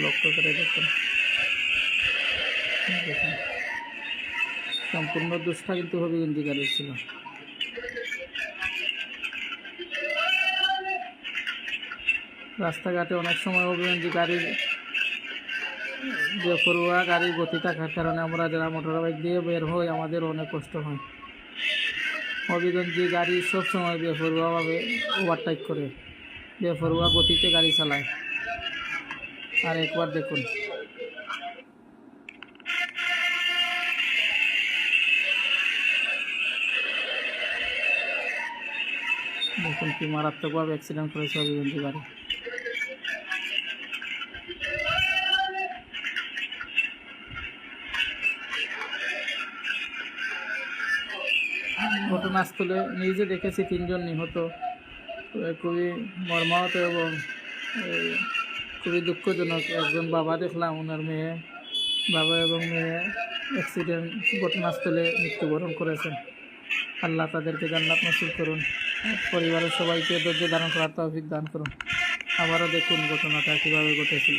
লক্ষ্য করে দেখুন, দেখুন সম্পূর্ণ দোষটা কিন্তু হবিগঞ্জি গাড়ির ছিল। রাস্তাঘাটে অনেক সময় হবিগঞ্জি গাড়ির বেপরোয়া গাড়ির গতি থাকার কারণে আমরা যারা মোটর বাইক দিয়ে বের হই আমাদের অনেক কষ্ট হয়। হবিগঞ্জি গাড়ি সবসময় বেপরোয়াভাবে ওভারটেক করে, বেপরোয়া গতিতে গাড়ি চালায়। আর একবার দেখুন, দেখুন কি মারাত্মকভাবে অ্যাক্সিডেন্ট করেছে হবিগঞ্জি গাড়ি। ঘটনাস্থলে নিজে দেখেছি 3 জন নিহত, খুবই মর্মাহত এবং খুবই দুঃখজনক। একজন বাবা দেখলাম, ওনার মেয়ে, বাবা এবং মেয়ে অ্যাক্সিডেন্ট ঘটনাস্থলে মৃত্যুবরণ করেছেন। আল্লাহ তাদেরকে জান্নাত নসিব করুন, পরিবারের সবাইকে ধৈর্য ধারণ করার তৌফিক দান করুন। আবারও দেখুন ঘটনাটা কীভাবে ঘটেছিল।